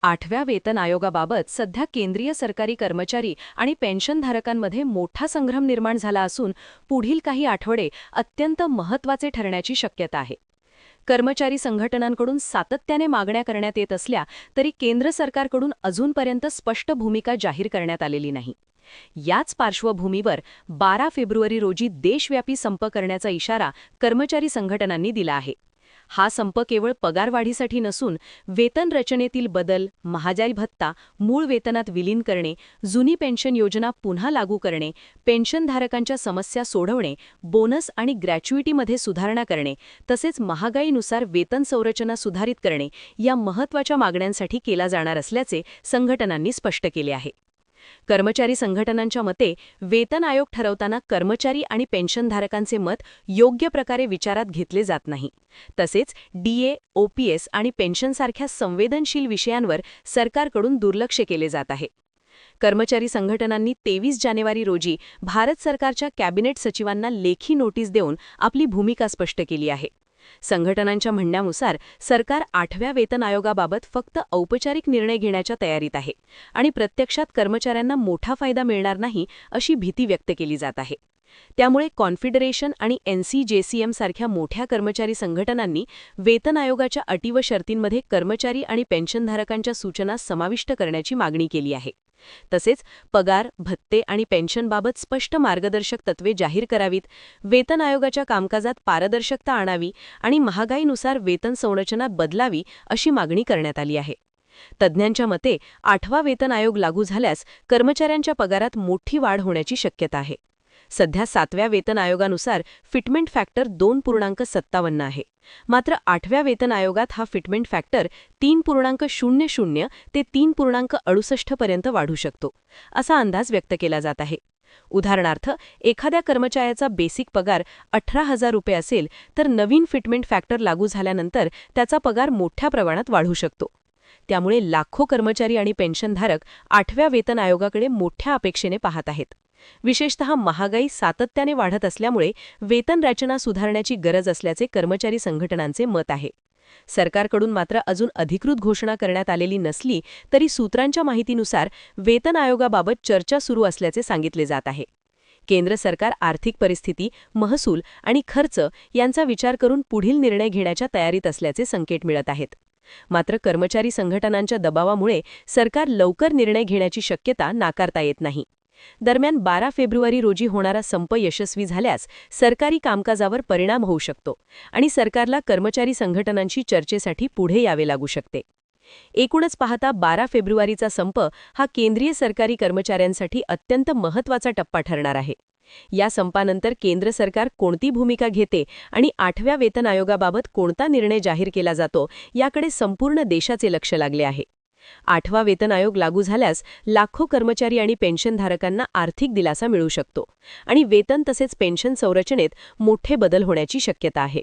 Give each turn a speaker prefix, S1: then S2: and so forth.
S1: 8व्या वेतन आयोगाबाबत सध्या केंद्रीय सरकारी कर्मचारी आणि पेन्शनधारकांमध्ये मोठा संभ्रम निर्माण झाला असून पुढील काही आठवडे अत्यंत महत्त्वाचे ठरण्याची शक्यता आहे. कर्मचारी संघटनांकडून सातत्याने मागण्या करण्यात येत असल्या तरी केंद्र सरकारकडून अजूनपर्यंत स्पष्ट भूमिका जाहीर करण्यात आलेली नाही. याच पार्श्वभूमीवर 12 फेब्रुवारी रोजी देशव्यापी संप करण्याचा इशारा कर्मचारी संघटनांनी दिला आहे. हा संप केवळ पगारवाढीसाठी नसून वेतन रचनेतील बदल, महागाई भत्ता मूळ वेतनात विलीन करणे, जुनी पेन्शन योजना पुन्हा लागू करणे, पेन्शनधारकांच्या समस्या सोडवणे, बोनस आणि ग्रॅच्युइटीमध्ये सुधारणा करणे तसेच महागाईनुसार वेतन संरचना सुधारित करणे या महत्त्वाच्या मागण्यांसाठी केला जाणार असल्याचे संघटनांनी स्पष्ट केले आहे. कर्मचारी संघटनांच्या मते वेतन आयोग ठरवताना कर्मचारी आणि पेन्शनधारकांचे मत योग्य प्रकारे विचारात घेतले जात नाही. तसेच डीए, ओपीएस आणि पेन्शनसारख्या संवेदनशील विषयांवर सरकारकडून दुर्लक्ष केले जात आहे. कर्मचारी संघटनांनी 23 जानेवारी रोजी भारत सरकारच्या कॅबिनेट सचिवांना लेखी नोटीस देऊन आपली भूमिका स्पष्ट केली आहे. संघटनांच्या म्हणण्यानुसार सरकार 8व्या वेतन आयोगाबाबत फक्त औपचारिक निर्णय घेण्याच्या तयारीत आहे आणि प्रत्यक्षात कर्मचाऱ्यांना मोठा फायदा मिळणार नाही अशी भीती व्यक्त केली जात आहे. त्यामुळे कॉन्फेडरेशन आणि NCJCM सारख्या मोठ्या कर्मचारी संघटनांनी वेतन आयोगाच्या अटी व शर्तींमध्ये कर्मचारी आणि पेन्शनधारकांच्या सूचना समाविष्ट करण्याची मागणी केली आहे. तसेच पगार, भत्ते आणि पेन्शनबाबत स्पष्ट मार्गदर्शक तत्वे जाहीर करावीत, वेतन आयोगाच्या कामकाजात पारदर्शकता आणावी आणि महागाईनुसार वेतन संरचना बदलावी अशी मागणी करण्यात आली आहे. तज्ज्ञांच्या मते 8वा वेतन आयोग लागू झाल्यास कर्मचाऱ्यांच्या पगारात मोठी वाढ होण्याची शक्यता आहे. सध्या 7व्या वेतन आयोगानुसार फिटमेंट फॅक्टर 2.57 आहे. मात्र 8व्या वेतन आयोगात हा फिटमेंट फॅक्टर 3.00 ते 3.68 पर्यंत वाढू शकतो, असा अंदाज व्यक्त केला जात आहे. उदाहरणार्थ, एखाद्या कर्मचाऱ्याचा बेसिक पगार 18,000 रुपये असेल तर नवीन फिटमेंट फॅक्टर लागू झाल्यानंतर त्याचा पगार मोठ्या प्रमाणात वाढू शकतो. त्यामुळे लाखो कर्मचारी आणि पेन्शनधारक 8व्या वेतन आयोगाकडे मोठ्या अपेक्षेने पाहत आहेत. विशेषतः महागाई सातत्याने वाढत असल्यामुळे वेतन रचना सुधारण्याची गरज असल्याचे कर्मचारी संघटनांचे मत आहे. सरकारकडून मात्र अजून अधिकृत घोषणा करण्यात आलेली नसली तरी सूत्रांच्या माहितीनुसार वेतन आयोगाबाबत चर्चा सुरू असल्याचे सांगितले जात आहे. केंद्र सरकार आर्थिक परिस्थिती, महसूल आणि खर्च यांचा विचार करून पुढील निर्णय घेण्याच्या तयारीत असल्याचे संकेत मिळत आहेत. मात्र कर्मचारी संघटनांच्या दबावामुळे सरकार लवकर निर्णय घेण्याची शक्यता नाकारता येत नाही. दरम्यान 12 फेब्रुवारी रोजी होणारा संप यशस्वी झाल्यास सरकारी कामकाजावर परिणाम होऊ शकतो आणि सरकारला कर्मचारी संघटनांशी चर्चेसाठी पुढे यावे लागू शकते. एकूणच पाहता 12 फेब्रुवारीचा संप हा केंद्रीय सरकारी कर्मचाऱ्यांसाठी अत्यंत महत्त्वाचा टप्पा ठरणार आहे. या संपानंतर केंद्र सरकार कोणती भूमिका घेते आणि 8व्या वेतन आयोगाबाबत कोणता निर्णय जाहीर केला जातो याकडे संपूर्ण देशाचे लक्ष लागले आहे. 8वा वेतन आयोग लागू झाल्यास लाखो कर्मचारी आणि पेन्शनधारकांना आर्थिक दिलासा मिळू शकतो आणि वेतन तसेच पेन्शन संरचनेत मोठे बदल होण्याची शक्यता आहे.